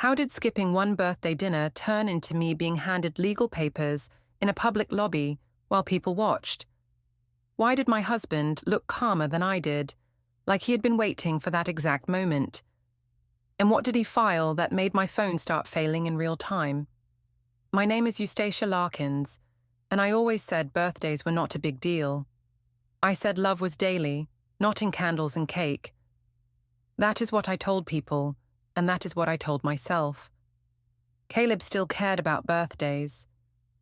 How did skipping one birthday dinner turn into me being handed legal papers in a public lobby while people watched? Why did my husband look calmer than I did, like he had been waiting for that exact moment? And what did he file that made my phone start failing in real time? My name is Eustacia Larkins, and I always said birthdays were not a big deal. I said love was daily, not in candles and cake. That is what I told people, and that is what I told myself. Caleb still cared about birthdays.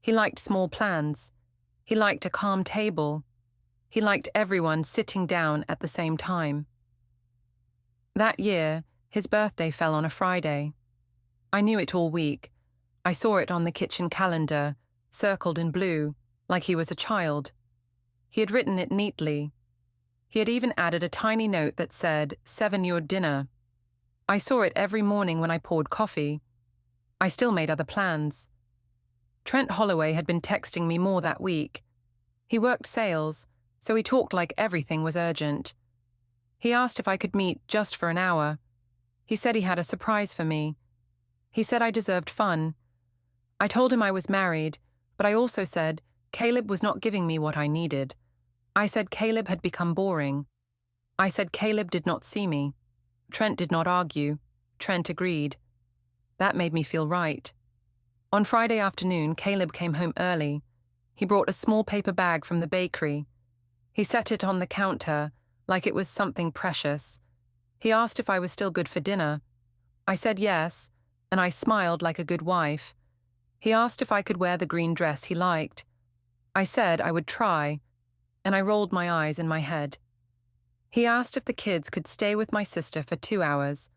He liked small plans. He liked a calm table. He liked everyone sitting down at the same time. That year, his birthday fell on a Friday. I knew it all week. I saw it on the kitchen calendar, circled in blue, like he was a child. He had written it neatly. He had even added a tiny note that said, 7 your dinner. I saw it every morning when I poured coffee. I still made other plans. Trent Holloway had been texting me more that week. He worked sales, so he talked like everything was urgent. He asked if I could meet just for an hour. He said he had a surprise for me. He said I deserved fun. I told him I was married, but I also said Caleb was not giving me what I needed. I said Caleb had become boring. I said Caleb did not see me. Trent did not argue. Trent agreed. That made me feel right. On Friday afternoon, Caleb came home early. He brought a small paper bag from the bakery. He set it on the counter, like it was something precious. He asked if I was still good for dinner. I said yes, and I smiled like a good wife. He asked if I could wear the green dress he liked. I said I would try, and I rolled my eyes in my head. He asked if the kids could stay with my sister for 2 hours.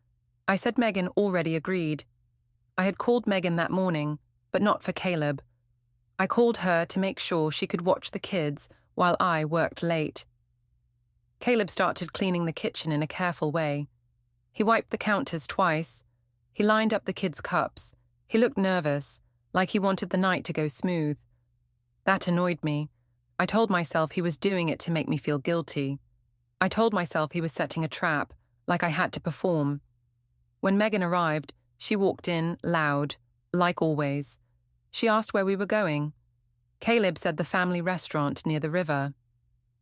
I said Megan already agreed. I had called Megan that morning, but not for Caleb. I called her to make sure she could watch the kids while I worked late. Caleb started cleaning the kitchen in a careful way. He wiped the counters twice. He lined up the kids' cups. He looked nervous, like he wanted the night to go smooth. That annoyed me. I told myself he was doing it to make me feel guilty. I told myself he was setting a trap, like I had to perform. When Megan arrived, she walked in, loud, like always. She asked where we were going. Caleb said the family restaurant near the river.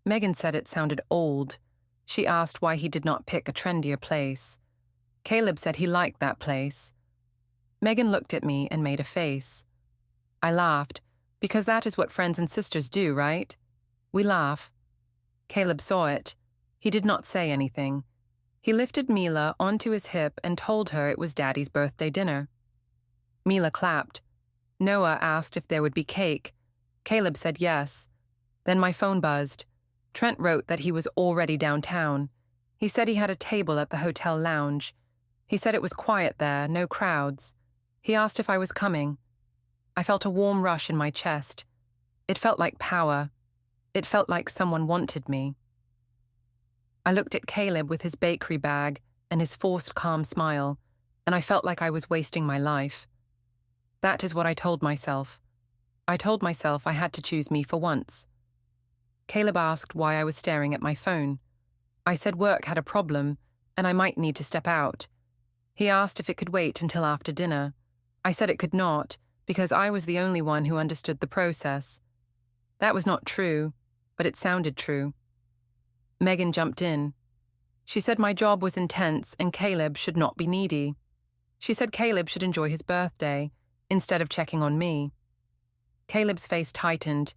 Megan said it sounded old. She asked why he did not pick a trendier place. Caleb said he liked that place. Megan looked at me and made a face. I laughed, because that is what friends and sisters do, right? We laugh. Caleb saw it. He did not say anything. He lifted Mila onto his hip and told her it was Daddy's birthday dinner. Mila clapped. Noah asked if there would be cake. Caleb said yes. Then my phone buzzed. Trent wrote that he was already downtown. He said he had a table at the hotel lounge. He said it was quiet there, no crowds. He asked if I was coming. I felt a warm rush in my chest. It felt like power. It felt like someone wanted me. I looked at Caleb with his bakery bag and his forced calm smile, and I felt like I was wasting my life. That is what I told myself. I told myself I had to choose me for once. Caleb asked why I was staring at my phone. I said work had a problem, and I might need to step out. He asked if it could wait until after dinner. I said it could not, because I was the only one who understood the process. That was not true, but it sounded true. Megan jumped in. She said my job was intense and Caleb should not be needy. She said Caleb should enjoy his birthday, instead of checking on me. Caleb's face tightened.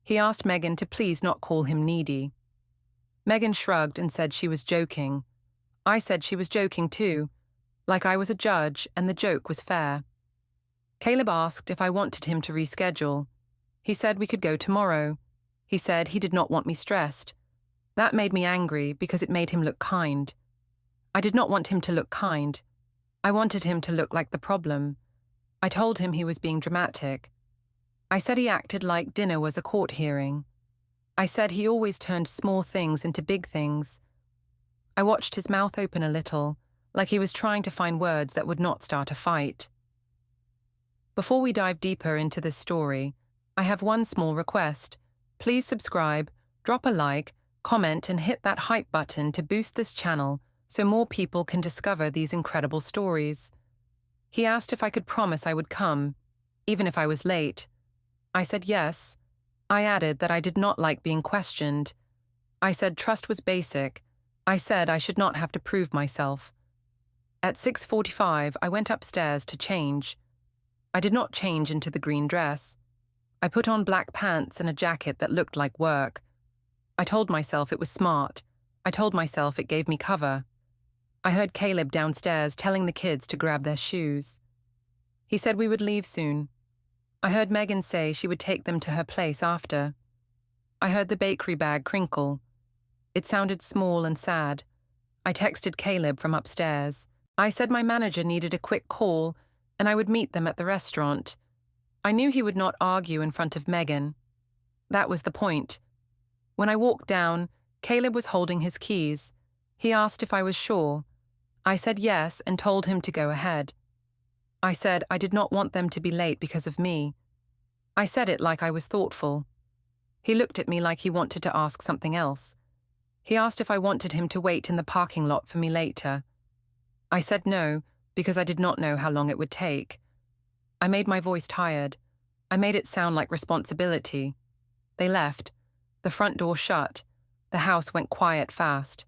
He asked Megan to please not call him needy. Megan shrugged and said she was joking. I said she was joking too, like I was a judge and the joke was fair. Caleb asked if I wanted him to reschedule. He said we could go tomorrow. He said he did not want me stressed. That made me angry because it made him look kind. I did not want him to look kind. I wanted him to look like the problem. I told him he was being dramatic. I said he acted like dinner was a court hearing. I said he always turned small things into big things. I watched his mouth open a little, like he was trying to find words that would not start a fight. Before we dive deeper into this story, I have one small request. Please subscribe, drop a like, comment and hit that hype button to boost this channel so more people can discover these incredible stories. He asked if I could promise I would come, even if I was late. I said yes. I added that I did not like being questioned. I said trust was basic. I said I should not have to prove myself. At 6:45, I went upstairs to change. I did not change into the green dress. I put on black pants and a jacket that looked like work. I told myself it was smart. I told myself it gave me cover. I heard Caleb downstairs telling the kids to grab their shoes. He said we would leave soon. I heard Megan say she would take them to her place after. I heard the bakery bag crinkle. It sounded small and sad. I texted Caleb from upstairs. I said my manager needed a quick call and I would meet them at the restaurant. I knew he would not argue in front of Megan. That was the point. When I walked down, Caleb was holding his keys. He asked if I was sure. I said yes and told him to go ahead. I said I did not want them to be late because of me. I said it like I was thoughtful. He looked at me like he wanted to ask something else. He asked if I wanted him to wait in the parking lot for me later. I said no, because I did not know how long it would take. I made my voice tired. I made it sound like responsibility. They left. The front door shut. The house went quiet fast.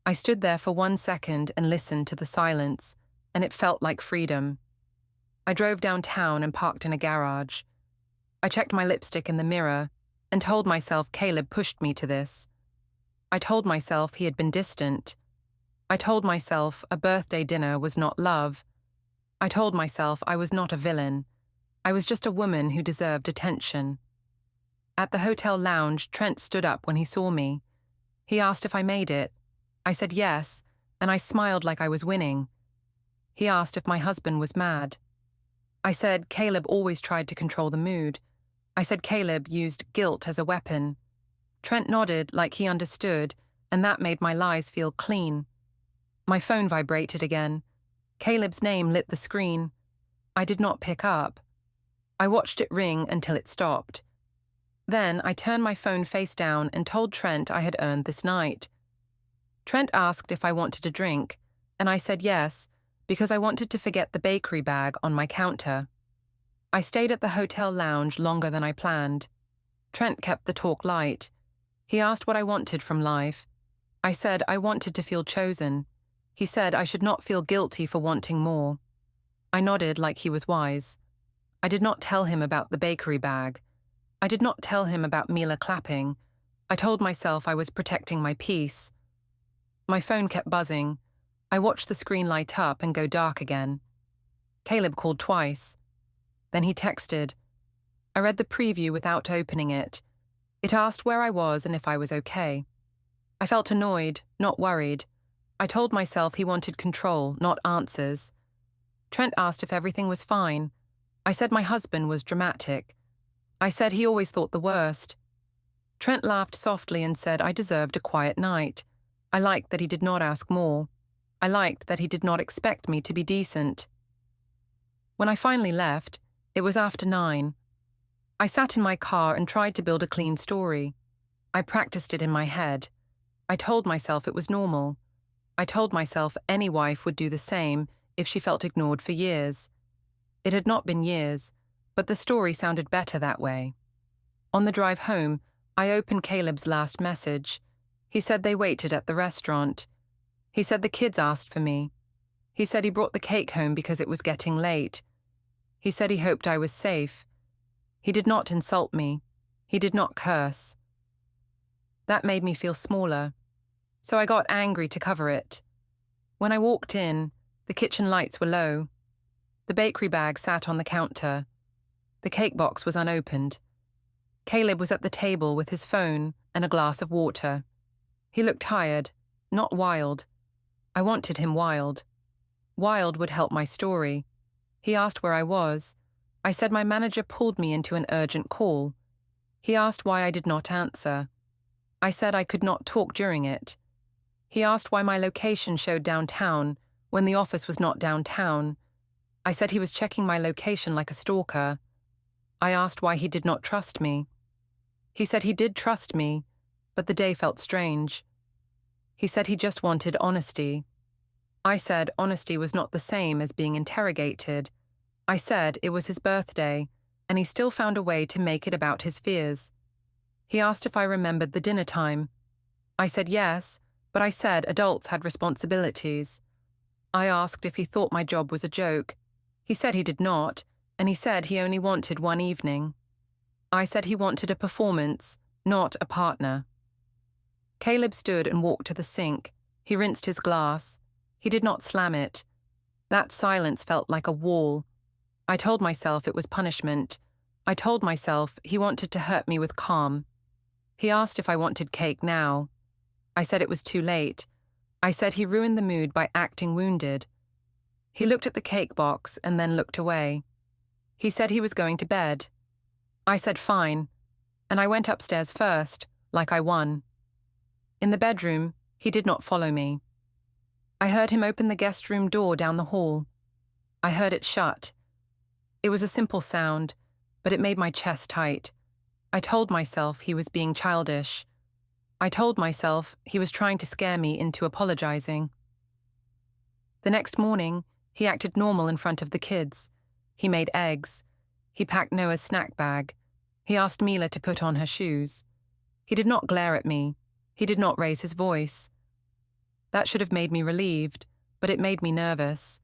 I stood there for 1 second and listened to the silence, and it felt like freedom. I drove downtown and parked in a garage. I checked my lipstick in the mirror and told myself Caleb pushed me to this. I told myself he had been distant. I told myself a birthday dinner was not love. I told myself I was not a villain. I was just a woman who deserved attention. At the hotel lounge, Trent stood up when he saw me. He asked if I made it. I said yes, and I smiled like I was winning. He asked if my husband was mad. I said Caleb always tried to control the mood. I said Caleb used guilt as a weapon. Trent nodded like he understood, and that made my lies feel clean. My phone vibrated again. Caleb's name lit the screen. I did not pick up. I watched it ring until it stopped. Then I turned my phone face down and told Trent I had earned this night. Trent asked if I wanted a drink, and I said yes, because I wanted to forget the bakery bag on my counter. I stayed at the hotel lounge longer than I planned. Trent kept the talk light. He asked what I wanted from life. I said I wanted to feel chosen. He said I should not feel guilty for wanting more. I nodded like he was wise. I did not tell him about the bakery bag. I did not tell him about Mila clapping. I told myself I was protecting my peace. My phone kept buzzing. I watched the screen light up and go dark again. Caleb called twice. Then he texted. I read the preview without opening it. It asked where I was and if I was okay. I felt annoyed, not worried. I told myself he wanted control, not answers. Trent asked if everything was fine. I said my husband was dramatic. I said he always thought the worst. Trent laughed softly and said I deserved a quiet night. I liked that he did not ask more. I liked that he did not expect me to be decent. When I finally left, it was after 9. I sat in my car and tried to build a clean story. I practiced it in my head. I told myself it was normal. I told myself any wife would do the same if she felt ignored for years. It had not been years, but the story sounded better that way. On the drive home, I opened Caleb's last message. He said they waited at the restaurant. He said the kids asked for me. He said he brought the cake home because it was getting late. He said he hoped I was safe. He did not insult me. He did not curse. That made me feel smaller, so I got angry to cover it. When I walked in, the kitchen lights were low. The bakery bag sat on the counter. The cake box was unopened. Caleb was at the table with his phone and a glass of water. He looked tired, not wild. I wanted him wild. Wild would help my story. He asked where I was. I said my manager pulled me into an urgent call. He asked why I did not answer. I said I could not talk during it. He asked why my location showed downtown when the office was not downtown. I said he was checking my location like a stalker. I asked why he did not trust me. He said he did trust me, but the day felt strange. He said he just wanted honesty. I said honesty was not the same as being interrogated. I said it was his birthday, and he still found a way to make it about his fears. He asked if I remembered the dinner time. I said yes, but I said adults had responsibilities. I asked if he thought my job was a joke. He said he did not, and he said he only wanted one evening. I said he wanted a performance, not a partner. Caleb stood and walked to the sink. He rinsed his glass. He did not slam it. That silence felt like a wall. I told myself it was punishment. I told myself he wanted to hurt me with calm. He asked if I wanted cake now. I said it was too late. I said he ruined the mood by acting wounded. He looked at the cake box and then looked away. He said he was going to bed. I said fine, and I went upstairs first, like I won. In the bedroom, he did not follow me. I heard him open the guest room door down the hall. I heard it shut. It was a simple sound, but it made my chest tight. I told myself he was being childish. I told myself he was trying to scare me into apologizing. The next morning, he acted normal in front of the kids. He made eggs. He packed Noah's snack bag. He asked Mila to put on her shoes. He did not glare at me. He did not raise his voice. That should have made me relieved, but it made me nervous.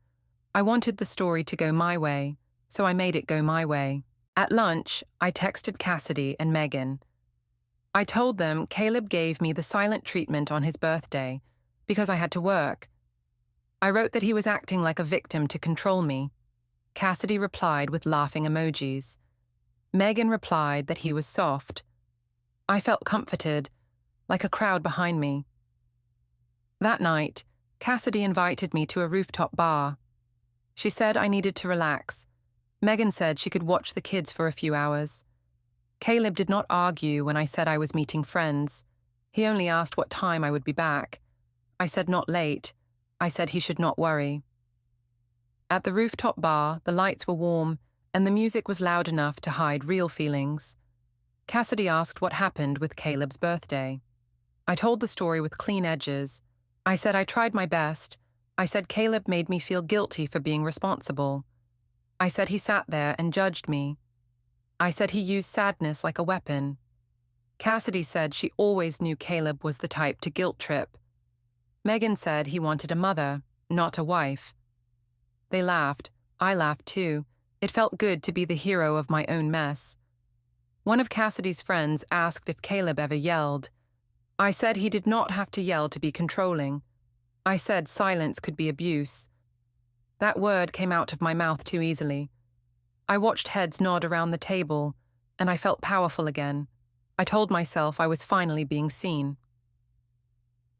I wanted the story to go my way, so I made it go my way. At lunch, I texted Cassidy and Megan. I told them Caleb gave me the silent treatment on his birthday because I had to work. I wrote that he was acting like a victim to control me. Cassidy replied with laughing emojis. Megan replied that he was soft. I felt comforted, like a crowd behind me. That night, Cassidy invited me to a rooftop bar. She said I needed to relax. Megan said she could watch the kids for a few hours. Caleb did not argue when I said I was meeting friends. He only asked what time I would be back. I said not late. I said he should not worry. At the rooftop bar, the lights were warm, and the music was loud enough to hide real feelings. Cassidy asked what happened with Caleb's birthday. I told the story with clean edges. I said I tried my best. I said Caleb made me feel guilty for being responsible. I said he sat there and judged me. I said he used sadness like a weapon. Cassidy said she always knew Caleb was the type to guilt trip. Megan said he wanted a mother, not a wife. They laughed. I laughed too. It felt good to be the hero of my own mess. One of Cassidy's friends asked if Caleb ever yelled. I said he did not have to yell to be controlling. I said silence could be abuse. That word came out of my mouth too easily. I watched heads nod around the table, and I felt powerful again. I told myself I was finally being seen.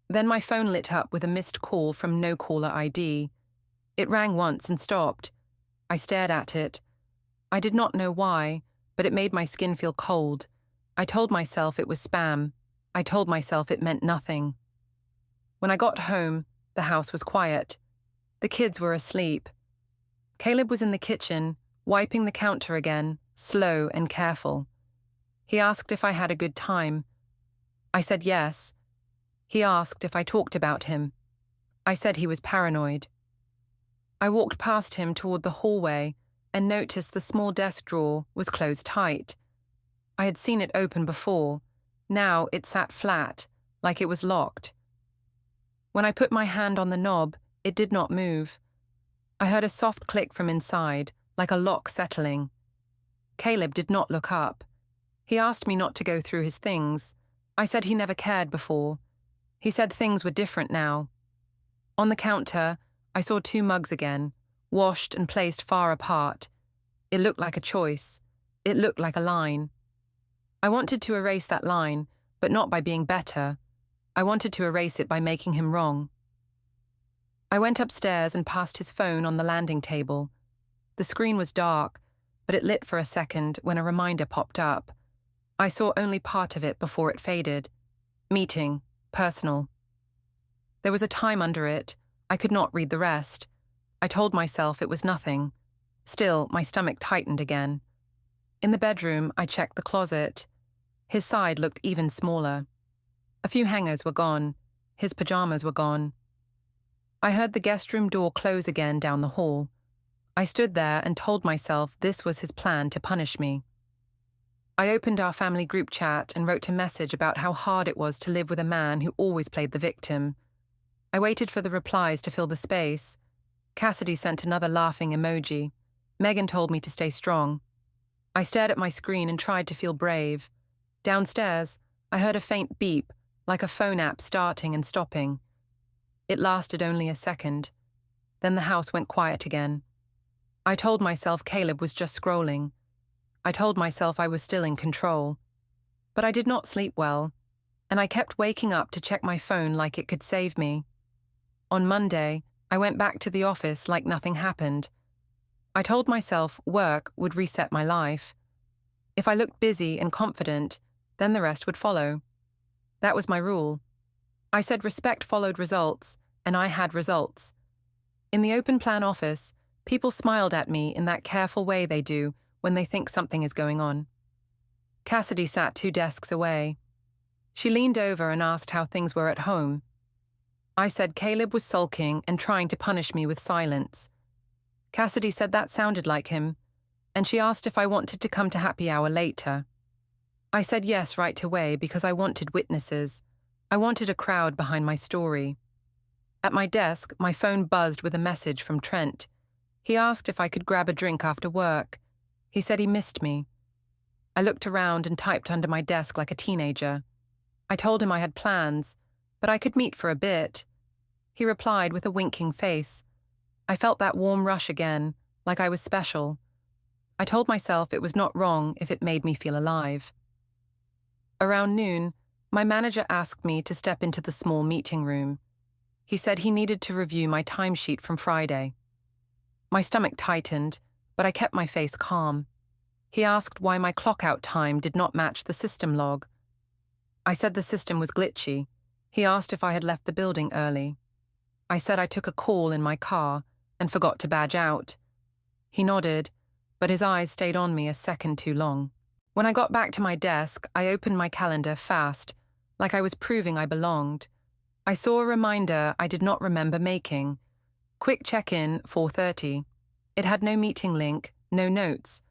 Then my phone lit up with a missed call from no caller ID. It rang once and stopped. I stared at it. I did not know why, but it made my skin feel cold. I told myself it was spam. I told myself it meant nothing. When I got home, the house was quiet. The kids were asleep. Caleb was in the kitchen, wiping the counter again, slow and careful. He asked if I had a good time. I said yes. He asked if I talked about him. I said he was paranoid. I walked past him toward the hallway and noticed the small desk drawer was closed tight. I had seen it open before. Now it sat flat, like it was locked. When I put my hand on the knob, it did not move. I heard a soft click from inside, like a lock settling. Caleb did not look up. He asked me not to go through his things. I said he never cared before. He said things were different now. On the counter, I saw 2 mugs again, washed and placed far apart. It looked like a choice. It looked like a line. I wanted to erase that line, but not by being better. I wanted to erase it by making him wrong. I went upstairs and passed his phone on the landing table. The screen was dark, but it lit for a second when a reminder popped up. I saw only part of it before it faded. Meeting, personal. There was a time under it. I could not read the rest. I told myself it was nothing. Still, my stomach tightened again. In the bedroom, I checked the closet. His side looked even smaller. A few hangers were gone. His pajamas were gone. I heard the guest room door close again down the hall. I stood there and told myself this was his plan to punish me. I opened our family group chat and wrote a message about how hard it was to live with a man who always played the victim. I waited for the replies to fill the space. Cassidy sent another laughing emoji. Megan told me to stay strong. I stared at my screen and tried to feel brave. Downstairs, I heard a faint beep, like a phone app starting and stopping. It lasted only a second. Then the house went quiet again. I told myself Caleb was just scrolling. I told myself I was still in control. But I did not sleep well, and I kept waking up to check my phone like it could save me. On Monday, I went back to the office like nothing happened. I told myself work would reset my life. If I looked busy and confident, then the rest would follow. That was my rule. I said respect followed results, and I had results. In the open plan office, people smiled at me in that careful way they do when they think something is going on. Cassidy sat 2 desks away. She leaned over and asked how things were at home. I said Caleb was sulking and trying to punish me with silence. Cassidy said that sounded like him, and she asked if I wanted to come to happy hour later. I said yes right away because I wanted witnesses. I wanted a crowd behind my story. At my desk, my phone buzzed with a message from Trent. He asked if I could grab a drink after work. He said he missed me. I looked around and typed under my desk like a teenager. I told him I had plans, but I could meet for a bit. He replied with a winking face. I felt that warm rush again, like I was special. I told myself it was not wrong if it made me feel alive. Around noon, my manager asked me to step into the small meeting room. He said he needed to review my timesheet from Friday. My stomach tightened, but I kept my face calm. He asked why my clock-out time did not match the system log. I said the system was glitchy. He asked if I had left the building early. I said I took a call in my car and forgot to badge out. He nodded, but his eyes stayed on me a second too long. When I got back to my desk, I opened my calendar fast, like I was proving I belonged. I saw a reminder I did not remember making. Quick check-in, 4:30. It had no meeting link, no notes.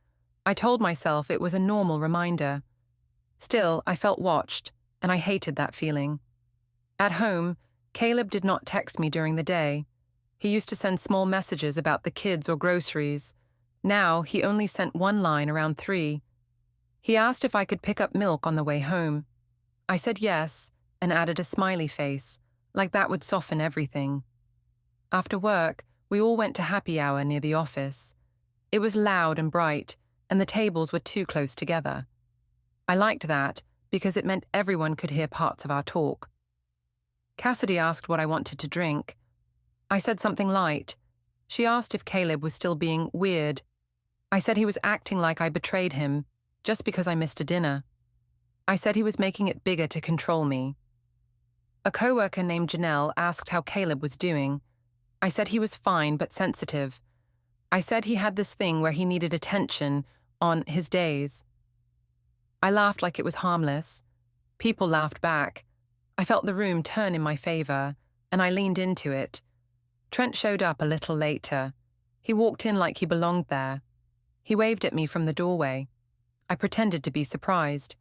I told myself it was a normal reminder. Still, I felt watched, and I hated that feeling. At home, Caleb did not text me during the day. He used to send small messages about the kids or groceries. Now, he only sent one line around 3. He asked if I could pick up milk on the way home. I said yes, and added a smiley face, like that would soften everything. After work, we all went to happy hour near the office. It was loud and bright, and the tables were too close together. I liked that because it meant everyone could hear parts of our talk. Cassidy asked what I wanted to drink. I said something light. She asked if Caleb was still being weird. I said he was acting like I betrayed him, just because I missed a dinner. I said he was making it bigger to control me. A coworker named Janelle asked how Caleb was doing. I said he was fine but sensitive. I said he had this thing where he needed attention on his days. I laughed like it was harmless. People laughed back. I felt the room turn in my favor, and I leaned into it. Trent showed up a little later. He walked in like he belonged there. He waved at me from the doorway. I pretended to be surprised.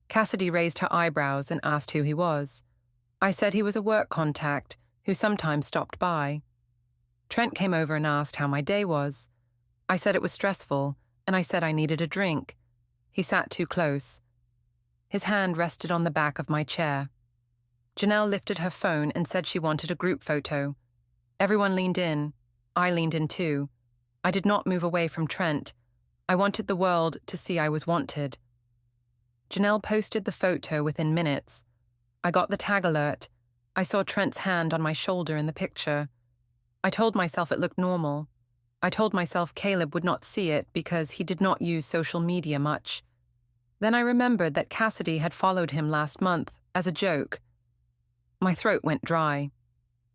Cassidy raised her eyebrows and asked who he was. I said he was a work contact who sometimes stopped by. Trent came over and asked how my day was. I said it was stressful, and I said I needed a drink. He sat too close. His hand rested on the back of my chair. Janelle lifted her phone and said she wanted a group photo. Everyone leaned in. I leaned in too. I did not move away from Trent. I wanted the world to see I was wanted. Janelle posted the photo within minutes. I got the tag alert. I saw Trent's hand on my shoulder in the picture. I told myself it looked normal. I told myself Caleb would not see it because he did not use social media much. Then I remembered that Cassidy had followed him last month, as a joke. My throat went dry.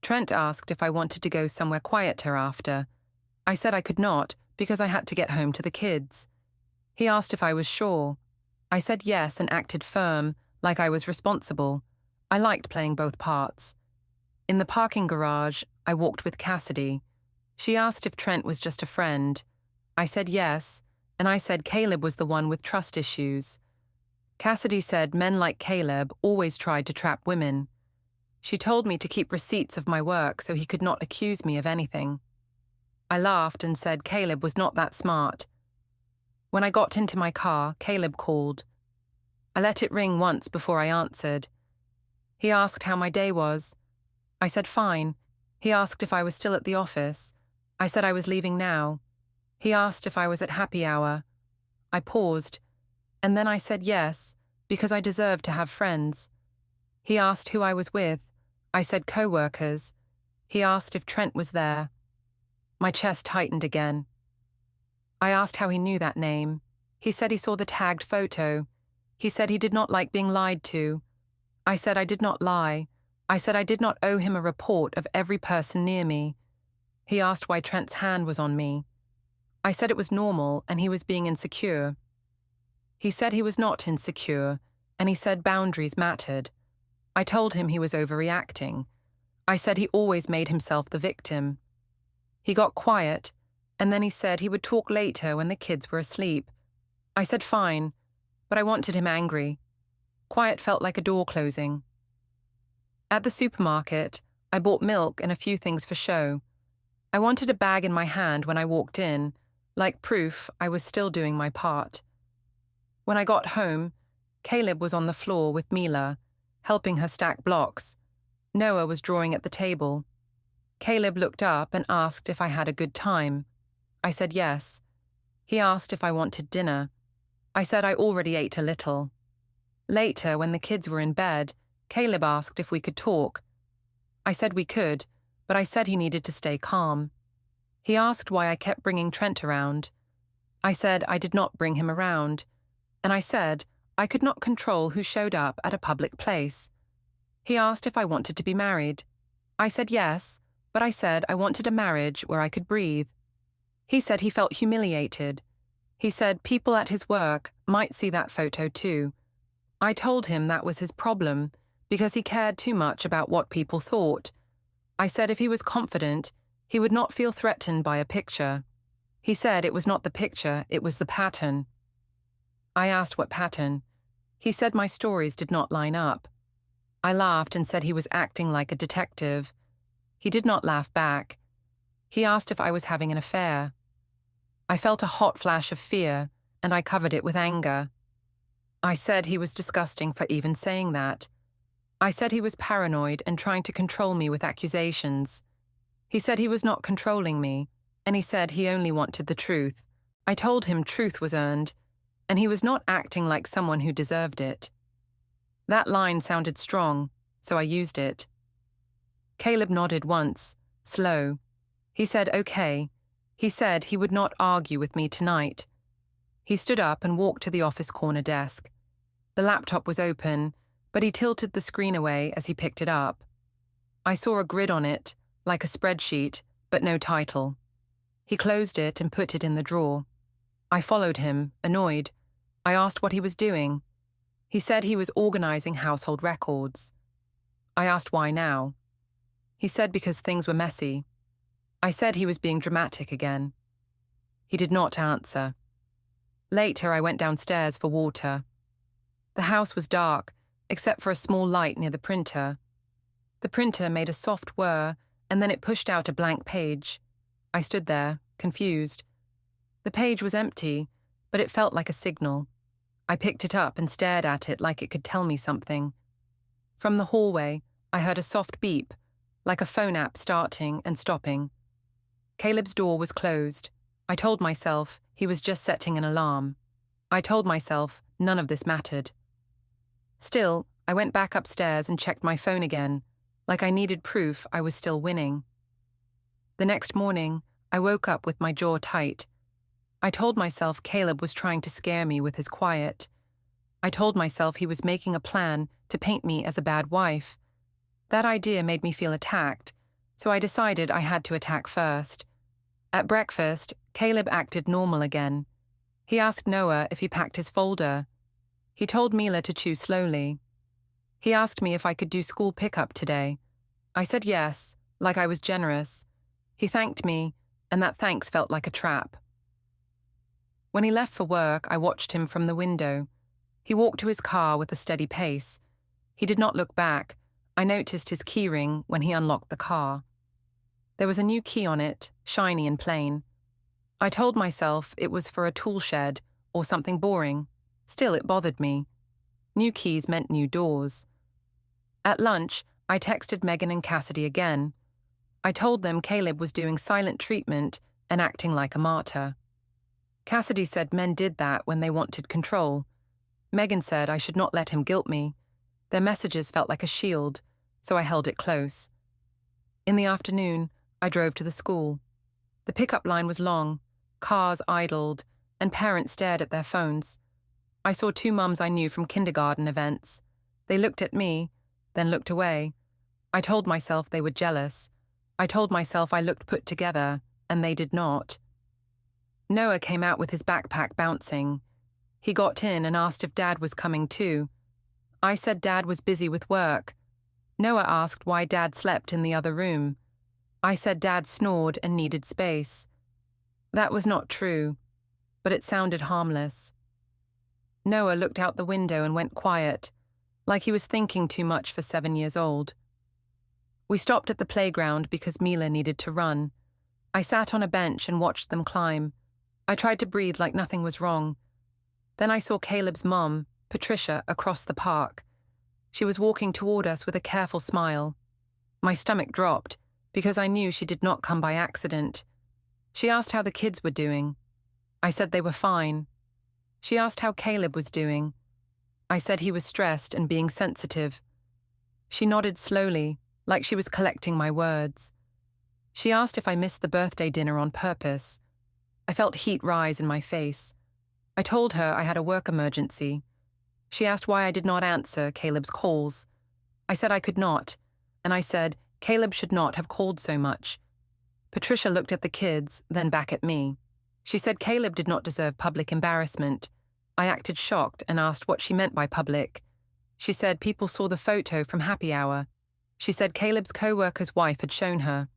Trent asked if I wanted to go somewhere quieter after. I said I could not because I had to get home to the kids. He asked if I was sure. I said yes and acted firm, like I was responsible. I liked playing both parts. In the parking garage, I walked with Cassidy. She asked if Trent was just a friend. I said yes, and I said Caleb was the one with trust issues. Cassidy said men like Caleb always tried to trap women. She told me to keep receipts of my work so he could not accuse me of anything. I laughed and said Caleb was not that smart. When I got into my car, Caleb called. I let it ring once before I answered. He asked how my day was. I said fine. He asked if I was still at the office. I said I was leaving now. He asked if I was at happy hour. I paused, and then I said yes, because I deserved to have friends. He asked who I was with. I said co-workers. He asked if Trent was there. My chest tightened again. I asked how he knew that name. He said he saw the tagged photo. He said he did not like being lied to. I said I did not lie. I said I did not owe him a report of every person near me. He asked why Trent's hand was on me. I said it was normal and he was being insecure. He said he was not insecure, and he said boundaries mattered. I told him he was overreacting. I said he always made himself the victim. He got quiet, and then he said he would talk later when the kids were asleep. I said fine, but I wanted him angry. Quiet felt like a door closing. At the supermarket, I bought milk and a few things for show. I wanted a bag in my hand when I walked in, like proof I was still doing my part. When I got home, Caleb was on the floor with Mila, helping her stack blocks. Noah was drawing at the table. Caleb looked up and asked if I had a good time. I said yes. He asked if I wanted dinner. I said I already ate a little. Later, when the kids were in bed, Caleb asked if we could talk. I said we could, but I said he needed to stay calm. He asked why I kept bringing Trent around. I said I did not bring him around, and I said I could not control who showed up at a public place. He asked if I wanted to be married. I said yes, but I said I wanted a marriage where I could breathe. He said he felt humiliated. He said people at his work might see that photo too. I told him that was his problem, because he cared too much about what people thought. I said if he was confident, he would not feel threatened by a picture. He said it was not the picture, it was the pattern. I asked what pattern. He said my stories did not line up. I laughed and said he was acting like a detective. He did not laugh back. He asked if I was having an affair. I felt a hot flash of fear, and I covered it with anger. I said he was disgusting for even saying that. I said he was paranoid and trying to control me with accusations. He said he was not controlling me, and he said he only wanted the truth. I told him truth was earned, and he was not acting like someone who deserved it. That line sounded strong, so I used it. Caleb nodded once, slow. He said okay. He said he would not argue with me tonight. He stood up and walked to the office corner desk. The laptop was open, but he tilted the screen away as he picked it up. I saw a grid on it, like a spreadsheet, but no title. He closed it and put it in the drawer. I followed him, annoyed. I asked what he was doing. He said he was organizing household records. I asked why now. He said because things were messy. I said he was being dramatic again. He did not answer. Later, I went downstairs for water. The house was dark, except for a small light near the printer. The printer made a soft whir, and then it pushed out a blank page. I stood there, confused. The page was empty, but it felt like a signal. I picked it up and stared at it like it could tell me something. From the hallway, I heard a soft beep, like a phone app starting and stopping. Caleb's door was closed. I told myself he was just setting an alarm. I told myself none of this mattered. Still, I went back upstairs and checked my phone again, like I needed proof I was still winning. The next morning, I woke up with my jaw tight. I told myself Caleb was trying to scare me with his quiet. I told myself he was making a plan to paint me as a bad wife. That idea made me feel attacked, so I decided I had to attack first. At breakfast, Caleb acted normal again. He asked Noah if he packed his folder. He told Mila to chew slowly. He asked me if I could do school pickup today. I said yes, like I was generous. He thanked me, and that thanks felt like a trap. When he left for work, I watched him from the window. He walked to his car with a steady pace. He did not look back. I noticed his keyring when he unlocked the car. There was a new key on it, shiny and plain. I told myself it was for a tool shed or something boring. Still, it bothered me. New keys meant new doors. At lunch, I texted Megan and Cassidy again. I told them Caleb was doing silent treatment and acting like a martyr. Cassidy said men did that when they wanted control. Megan said I should not let him guilt me. Their messages felt like a shield, so I held it close. In the afternoon, I drove to the school. The pickup line was long, cars idled, and parents stared at their phones. I saw two mums I knew from kindergarten events. They looked at me, then looked away. I told myself they were jealous. I told myself I looked put together, and they did not. Noah came out with his backpack bouncing. He got in and asked if Dad was coming too. I said Dad was busy with work. Noah asked why Dad slept in the other room. I said Dad snored and needed space. That was not true, but it sounded harmless. Noah looked out the window and went quiet, like he was thinking too much for 7 years old. We stopped at the playground because Mila needed to run. I sat on a bench and watched them climb. I tried to breathe like nothing was wrong. Then I saw Caleb's mum, Patricia, across the park. She was walking toward us with a careful smile. My stomach dropped, because I knew she did not come by accident. She asked how the kids were doing. I said they were fine. She asked how Caleb was doing. I said he was stressed and being sensitive. She nodded slowly, like she was collecting my words. She asked if I missed the birthday dinner on purpose. I felt heat rise in my face. I told her I had a work emergency. She asked why I did not answer Caleb's calls. I said I could not, and I said Caleb should not have called so much. Patricia looked at the kids, then back at me. She said Caleb did not deserve public embarrassment. I acted shocked and asked what she meant by public. She said people saw the photo from happy hour. She said Caleb's co-worker's wife had shown her.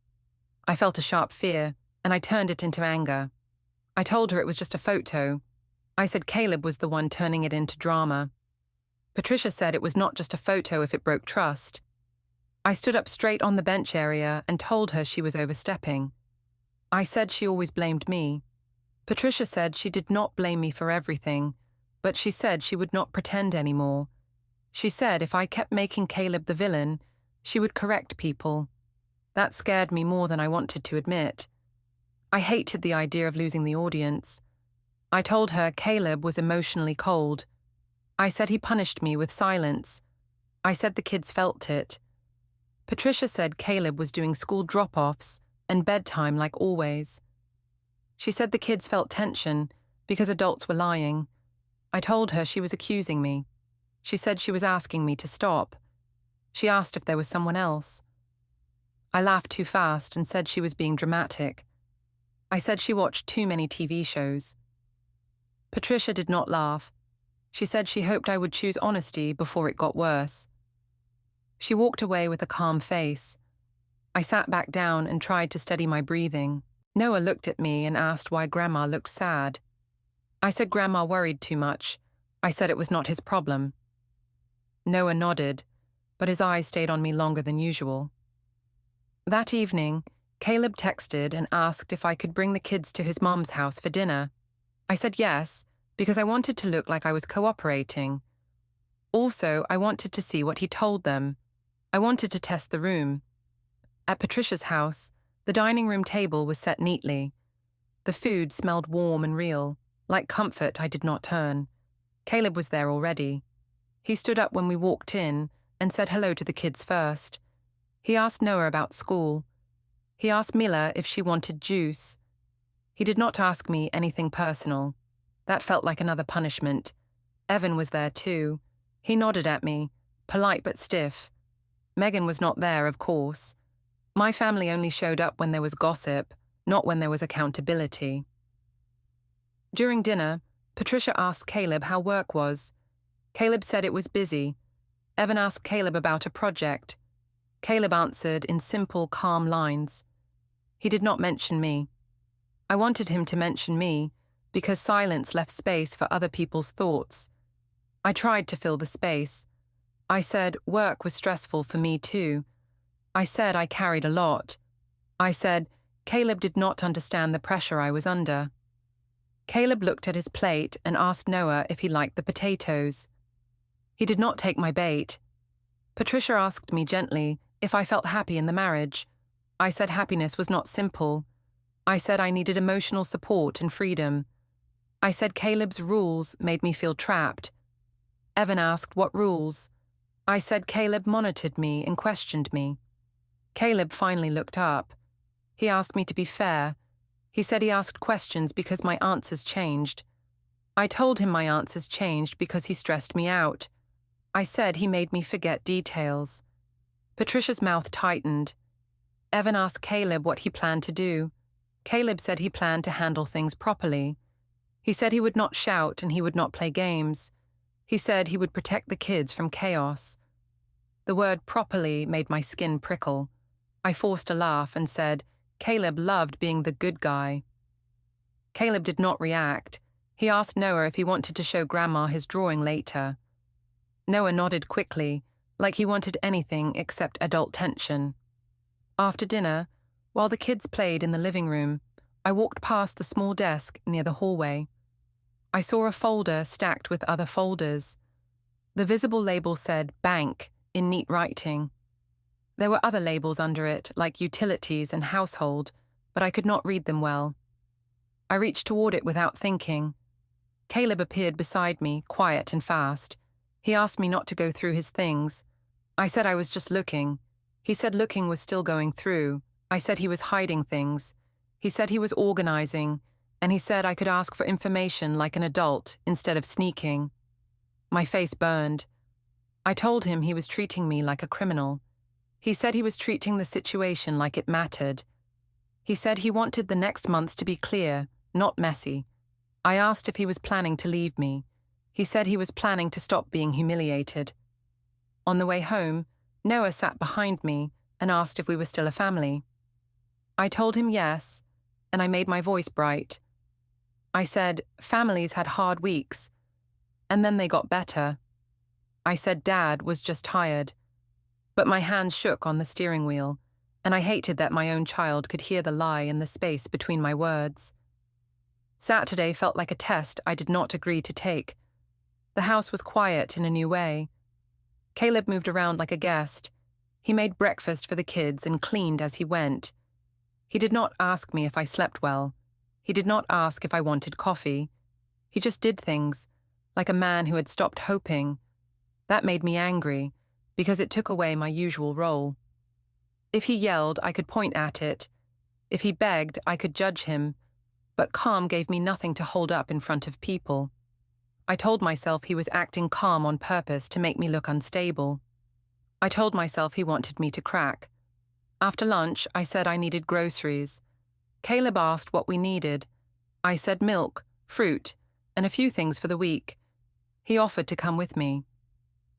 I felt a sharp fear, and I turned it into anger. I told her it was just a photo. I said Caleb was the one turning it into drama. Patricia said it was not just a photo if it broke trust. I stood up straight on the bench area and told her she was overstepping. I said she always blamed me. Patricia said she did not blame me for everything, but she said she would not pretend anymore. She said if I kept making Caleb the villain, she would correct people. That scared me more than I wanted to admit. I hated the idea of losing the audience. I told her Caleb was emotionally cold. I said he punished me with silence. I said the kids felt it. Patricia said Caleb was doing school drop-offs and bedtime like always. She said the kids felt tension because adults were lying. I told her she was accusing me. She said she was asking me to stop. She asked if there was someone else. I laughed too fast and said she was being dramatic. I said she watched too many TV shows. Patricia did not laugh. She said she hoped I would choose honesty before it got worse. She walked away with a calm face. I sat back down and tried to steady my breathing. Noah looked at me and asked why Grandma looked sad. I said Grandma worried too much. I said it was not his problem. Noah nodded, but his eyes stayed on me longer than usual. That evening, Caleb texted and asked if I could bring the kids to his mom's house for dinner. I said yes, because I wanted to look like I was cooperating. Also, I wanted to see what he told them. I wanted to test the room. At Patricia's house, the dining room table was set neatly. The food smelled warm and real, like comfort I did not earn. Caleb was there already. He stood up when we walked in and said hello to the kids first. He asked Noah about school. He asked Mila if she wanted juice. He did not ask me anything personal. That felt like another punishment. Evan was there too. He nodded at me, polite but stiff. Megan was not there, of course. My family only showed up when there was gossip, not when there was accountability. During dinner, Patricia asked Caleb how work was. Caleb said it was busy. Evan asked Caleb about a project. Caleb answered in simple, calm lines. He did not mention me. I wanted him to mention me, because silence left space for other people's thoughts. I tried to fill the space. I said work was stressful for me too. I said I carried a lot. I said Caleb did not understand the pressure I was under. Caleb looked at his plate and asked Noah if he liked the potatoes. He did not take my bait. Patricia asked me gently if I felt happy in the marriage. I said happiness was not simple. I said I needed emotional support and freedom. I said Caleb's rules made me feel trapped. Evan asked what rules. I said Caleb monitored me and questioned me. Caleb finally looked up. He asked me to be fair. He said he asked questions because my answers changed. I told him my answers changed because he stressed me out. I said he made me forget details. Patricia's mouth tightened. Evan asked Caleb what he planned to do. Caleb said he planned to handle things properly. He said he would not shout and he would not play games. He said he would protect the kids from chaos. The word properly made my skin prickle. I forced a laugh and said, Caleb loved being the good guy. Caleb did not react. He asked Noah if he wanted to show Grandma his drawing later. Noah nodded quickly, like he wanted anything except adult tension. After dinner, while the kids played in the living room, I walked past the small desk near the hallway. I saw a folder stacked with other folders. The visible label said bank in neat writing. There were other labels under it, like utilities and household, but I could not read them well. I reached toward it without thinking. Caleb appeared beside me, quiet and fast. He asked me not to go through his things. I said I was just looking. He said looking was still going through. I said he was hiding things. He said he was organizing, and he said I could ask for information like an adult instead of sneaking. My face burned. I told him he was treating me like a criminal. He said he was treating the situation like it mattered. He said he wanted the next months to be clear, not messy. I asked if he was planning to leave me. He said he was planning to stop being humiliated. On the way home, Noah sat behind me and asked if we were still a family. I told him yes, and I made my voice bright. I said families had hard weeks, and then they got better. I said Dad was just tired. But my hands shook on the steering wheel, and I hated that my own child could hear the lie in the space between my words. Saturday felt like a test I did not agree to take. The house was quiet in a new way. Caleb moved around like a guest. He made breakfast for the kids and cleaned as he went. He did not ask me if I slept well. He did not ask if I wanted coffee. He just did things, like a man who had stopped hoping. That made me angry, because it took away my usual role. If he yelled, I could point at it. If he begged, I could judge him. But calm gave me nothing to hold up in front of people. I told myself he was acting calm on purpose to make me look unstable. I told myself he wanted me to crack. After lunch, I said I needed groceries. Caleb asked what we needed. I said milk, fruit, and a few things for the week. He offered to come with me.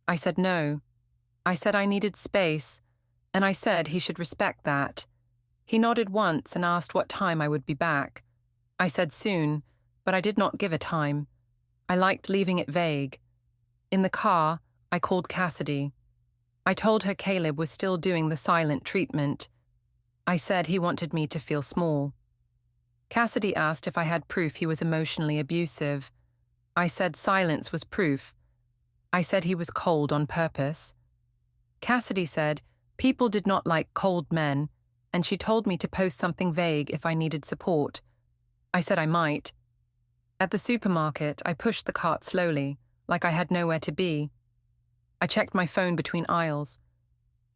I said no. I said I needed space, and I said he should respect that. He nodded once and asked what time I would be back. I said soon, but I did not give a time. I liked leaving it vague. In the car, I called Cassidy. I told her Caleb was still doing the silent treatment. I said he wanted me to feel small. Cassidy asked if I had proof he was emotionally abusive. I said silence was proof. I said he was cold on purpose. Cassidy said people did not like cold men, and she told me to post something vague if I needed support. I said I might. At the supermarket, I pushed the cart slowly, like I had nowhere to be. I checked my phone between aisles.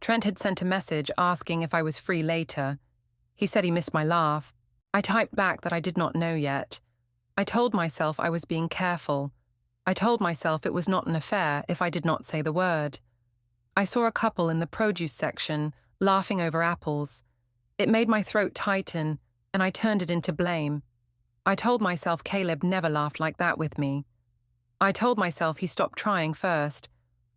Trent had sent a message asking if I was free later. He said he missed my laugh. I typed back that I did not know yet. I told myself I was being careful. I told myself it was not an affair if I did not say the word. I saw a couple in the produce section, laughing over apples. It made my throat tighten, and I turned it into blame. I told myself Caleb never laughed like that with me. I told myself he stopped trying first.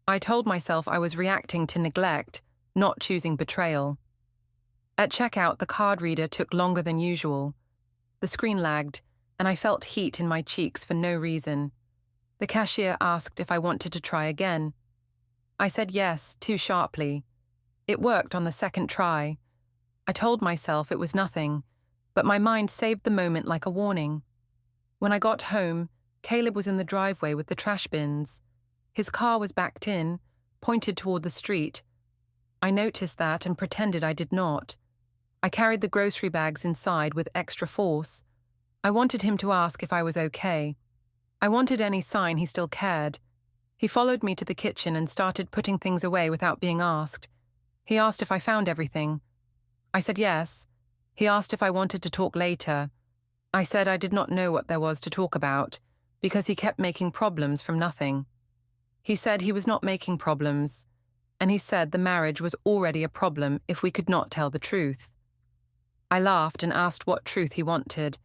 I told myself I was reacting to neglect, not choosing betrayal. At checkout, the card reader took longer than usual. The screen lagged, and I felt heat in my cheeks for no reason. The cashier asked if I wanted to try again. I said yes, too sharply. It worked on the second try. I told myself it was nothing, but my mind saved the moment like a warning. When I got home, Caleb was in the driveway with the trash bins. His car was backed in, pointed toward the street. I noticed that and pretended I did not. I carried the grocery bags inside with extra force. I wanted him to ask if I was okay. I wanted any sign he still cared. He followed me to the kitchen and started putting things away without being asked. He asked if I found everything. I said yes. He asked if I wanted to talk later. I said I did not know what there was to talk about, because he kept making problems from nothing. He said he was not making problems, and he said the marriage was already a problem if we could not tell the truth. I laughed and asked what truth he wanted.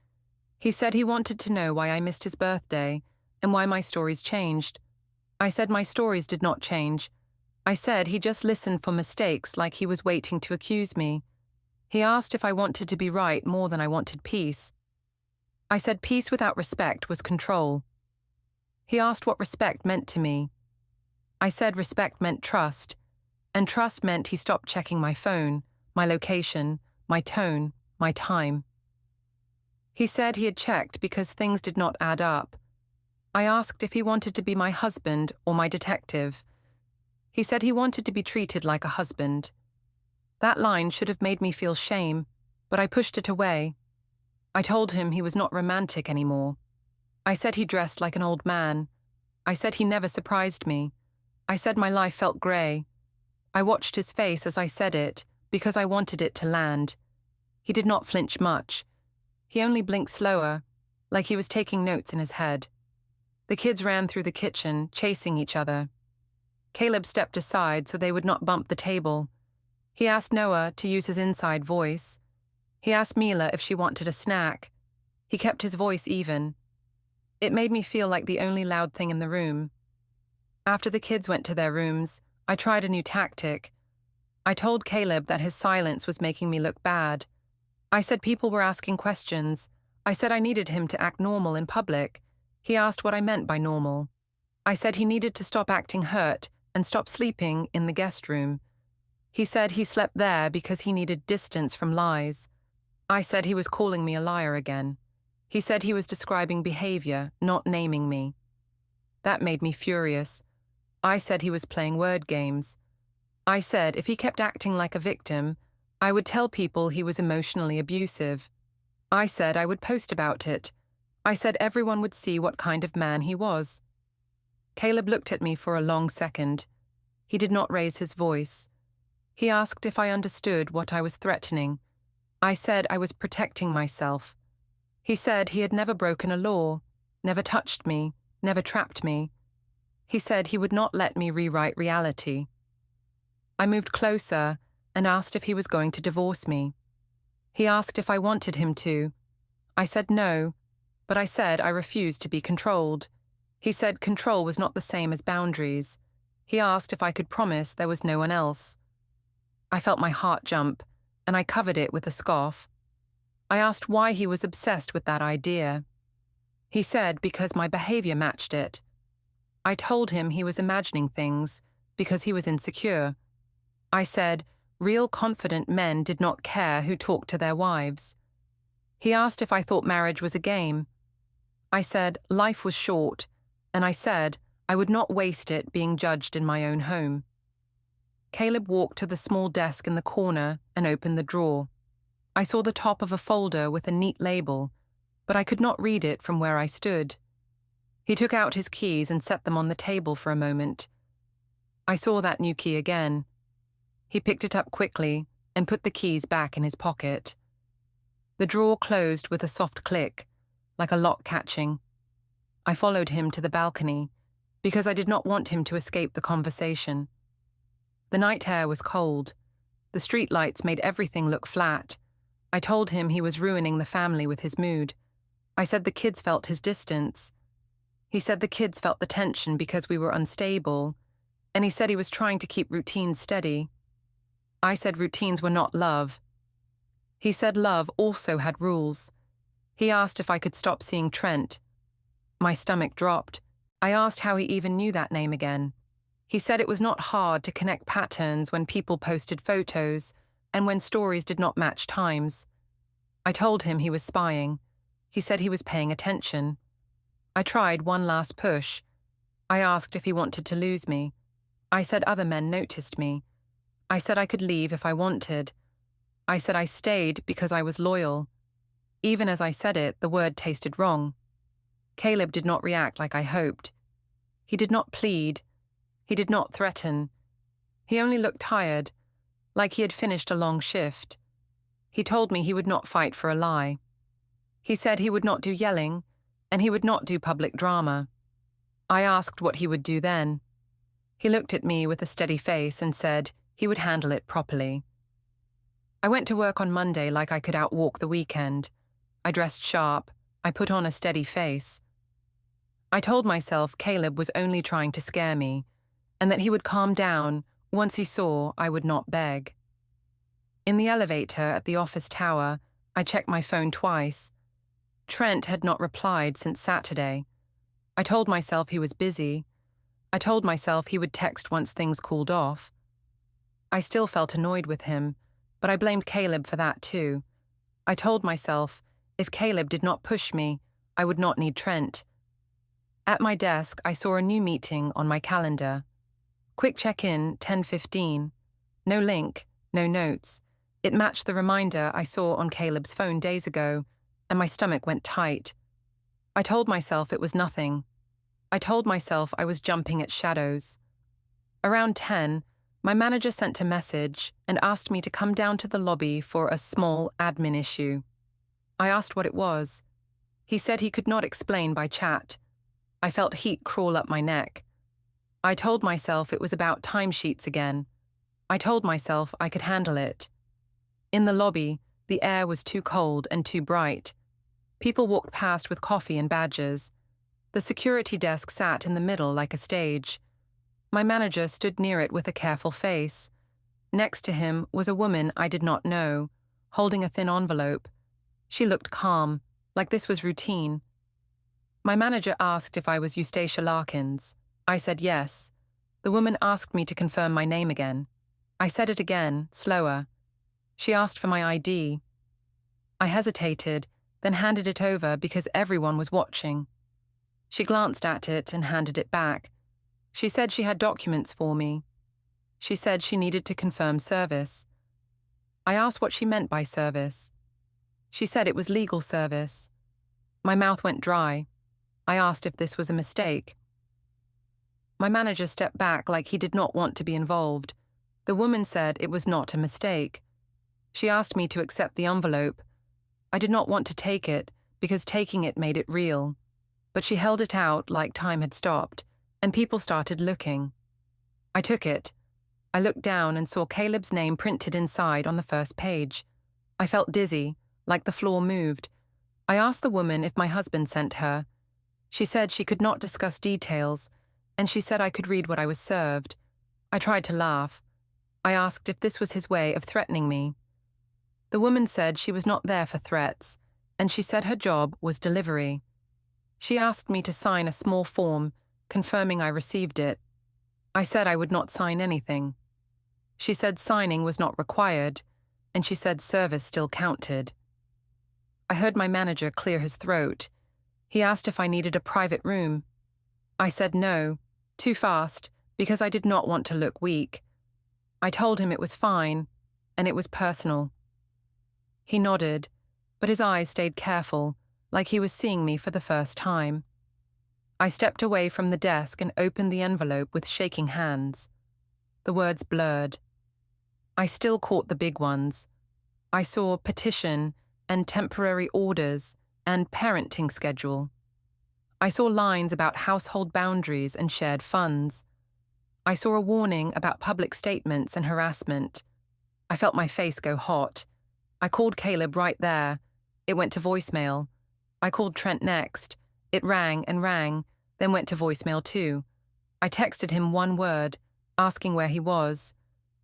He said he wanted to know why I missed his birthday and why my stories changed. I said my stories did not change. I said he just listened for mistakes like he was waiting to accuse me. He asked if I wanted to be right more than I wanted peace. I said peace without respect was control. He asked what respect meant to me. I said respect meant trust, and trust meant he stopped checking my phone, my location, my tone, my time. He said he had checked because things did not add up. I asked if he wanted to be my husband or my detective. He said he wanted to be treated like a husband. That line should have made me feel shame, but I pushed it away. I told him he was not romantic anymore. I said he dressed like an old man. I said he never surprised me. I said my life felt grey. I watched his face as I said it because I wanted it to land. He did not flinch much. He only blinked slower, like he was taking notes in his head. The kids ran through the kitchen, chasing each other. Caleb stepped aside so they would not bump the table. He asked Noah to use his inside voice. He asked Mila if she wanted a snack. He kept his voice even. It made me feel like the only loud thing in the room. After the kids went to their rooms, I tried a new tactic. I told Caleb that his silence was making me look bad. I said people were asking questions. I said I needed him to act normal in public. He asked what I meant by normal. I said he needed to stop acting hurt and stop sleeping in the guest room. He said he slept there because he needed distance from lies. I said he was calling me a liar again. He said he was describing behavior, not naming me. That made me furious. I said he was playing word games. I said if he kept acting like a victim, I would tell people he was emotionally abusive. I said I would post about it. I said everyone would see what kind of man he was. Caleb looked at me for a long second. He did not raise his voice. He asked if I understood what I was threatening. I said I was protecting myself. He said he had never broken a law, never touched me, never trapped me. He said he would not let me rewrite reality. I moved closer and asked if he was going to divorce me. He asked if I wanted him to. I said no, but I said I refused to be controlled. He said control was not the same as boundaries. He asked if I could promise there was no one else. I felt my heart jump, and I covered it with a scoff. I asked why he was obsessed with that idea. He said because my behavior matched it. I told him he was imagining things because he was insecure. I said real confident men did not care who talked to their wives. He asked if I thought marriage was a game. I said life was short, and I said I would not waste it being judged in my own home. Caleb walked to the small desk in the corner and opened the drawer. I saw the top of a folder with a neat label, but I could not read it from where I stood. He took out his keys and set them on the table for a moment. I saw that new key again. He picked it up quickly and put the keys back in his pocket. The drawer closed with a soft click, like a lock catching. I followed him to the balcony because I did not want him to escape the conversation. The night air was cold. The streetlights made everything look flat. I told him he was ruining the family with his mood. I said the kids felt his distance. He said the kids felt the tension because we were unstable, and he said he was trying to keep routine steady. I said routines were not love. He said love also had rules. He asked if I could stop seeing Trent. My stomach dropped. I asked how he even knew that name again. He said it was not hard to connect patterns when people posted photos and when stories did not match times. I told him he was spying. He said he was paying attention. I tried one last push. I asked if he wanted to lose me. I said other men noticed me. I said I could leave if I wanted. I said I stayed because I was loyal. Even as I said it, the word tasted wrong. Caleb did not react like I hoped. He did not plead. He did not threaten. He only looked tired, like he had finished a long shift. He told me he would not fight for a lie. He said he would not do yelling, and he would not do public drama. I asked what he would do then. He looked at me with a steady face and said he would handle it properly. I went to work on Monday like I could outwalk the weekend. I dressed sharp. I put on a steady face. I told myself Caleb was only trying to scare me, and that he would calm down once he saw I would not beg. In the elevator at the office tower, I checked my phone twice. Trent had not replied since Saturday. I told myself he was busy. I told myself he would text once things cooled off. I still felt annoyed with him, but I blamed Caleb for that too. I told myself, if Caleb did not push me, I would not need Trent. At my desk, I saw a new meeting on my calendar. Quick check-in, 10:15. No link, no notes. It matched the reminder I saw on Caleb's phone days ago, and my stomach went tight. I told myself it was nothing. I told myself I was jumping at shadows. Around 10, my manager sent a message and asked me to come down to the lobby for a small admin issue. I asked what it was. He said he could not explain by chat. I felt heat crawl up my neck. I told myself it was about timesheets again. I told myself I could handle it. In the lobby, the air was too cold and too bright. People walked past with coffee and badges. The security desk sat in the middle like a stage. My manager stood near it with a careful face. Next to him was a woman I did not know, holding a thin envelope. She looked calm, like this was routine. My manager asked if I was Eustacia Larkins. I said yes. The woman asked me to confirm my name again. I said it again, slower. She asked for my ID. I hesitated, then handed it over because everyone was watching. She glanced at it and handed it back. She said she had documents for me. She said she needed to confirm service. I asked what she meant by service. She said it was legal service. My mouth went dry. I asked if this was a mistake. My manager stepped back like he did not want to be involved. The woman said it was not a mistake. She asked me to accept the envelope. I did not want to take it because taking it made it real. But she held it out like time had stopped, and people started looking. I took it. I looked down and saw Caleb's name printed inside on the first page. I felt dizzy, like the floor moved. I asked the woman if my husband sent her. She said she could not discuss details, and she said I could read what I was served. I tried to laugh. I asked if this was his way of threatening me. The woman said she was not there for threats, and she said her job was delivery. She asked me to sign a small form, confirming I received it. I said I would not sign anything. She said signing was not required, and she said service still counted. I heard my manager clear his throat. He asked if I needed a private room. I said no, too fast, because I did not want to look weak. I told him it was fine, and it was personal. He nodded, but his eyes stayed careful, like he was seeing me for the first time. I stepped away from the desk and opened the envelope with shaking hands. The words blurred. I still caught the big ones. I saw petition and temporary orders and parenting schedule. I saw lines about household boundaries and shared funds. I saw a warning about public statements and harassment. I felt my face go hot. I called Caleb right there. It went to voicemail. I called Trent next. It rang and rang, then went to voicemail too. I texted him one word, asking where he was.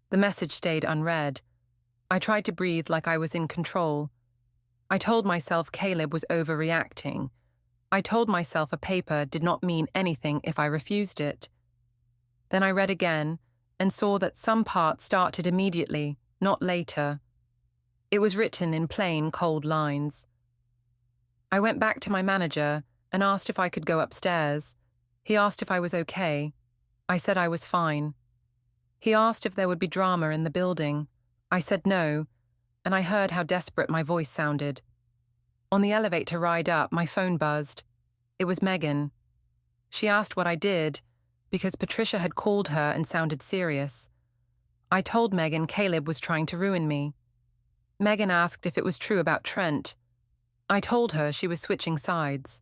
The message stayed unread. I tried to breathe like I was in control. I told myself Caleb was overreacting. I told myself a paper did not mean anything if I refused it. Then I read again and saw that some parts started immediately, not later. It was written in plain, cold lines. I went back to my manager and asked if I could go upstairs. He asked if I was okay. I said I was fine. He asked if there would be drama in the building. I said no, and I heard how desperate my voice sounded. On the elevator ride up, my phone buzzed. It was Megan. She asked what I did, because Patricia had called her and sounded serious. I told Megan Caleb was trying to ruin me. Megan asked if it was true about Trent. I told her she was switching sides.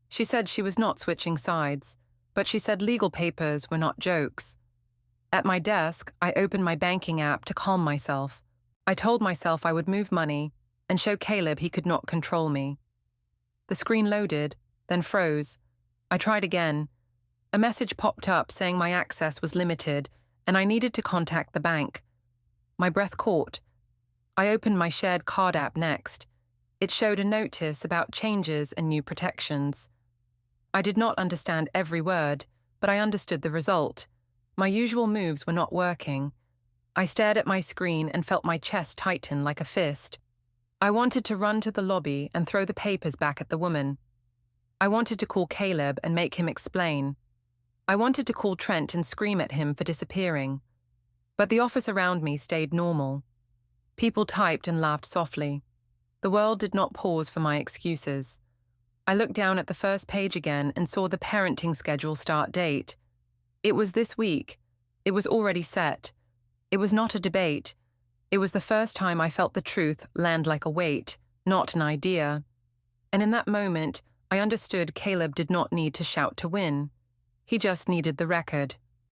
She said she was not switching sides, but she said legal papers were not jokes. At my desk, I opened my banking app to calm myself. I told myself I would move money and show Caleb he could not control me. The screen loaded, then froze. I tried again. A message popped up saying my access was limited and I needed to contact the bank. My breath caught. I opened my shared card app next. It showed a notice about changes and new protections. I did not understand every word, but I understood the result. My usual moves were not working. I stared at my screen and felt my chest tighten like a fist. I wanted to run to the lobby and throw the papers back at the woman. I wanted to call Caleb and make him explain. I wanted to call Trent and scream at him for disappearing. But the office around me stayed normal. People typed and laughed softly. The world did not pause for my excuses. I looked down at the first page again and saw the parenting schedule start date. It was this week. It was already set. It was not a debate. It was the first time I felt the truth land like a weight, not an idea. And in that moment, I understood Caleb did not need to shout to win. He just needed the record.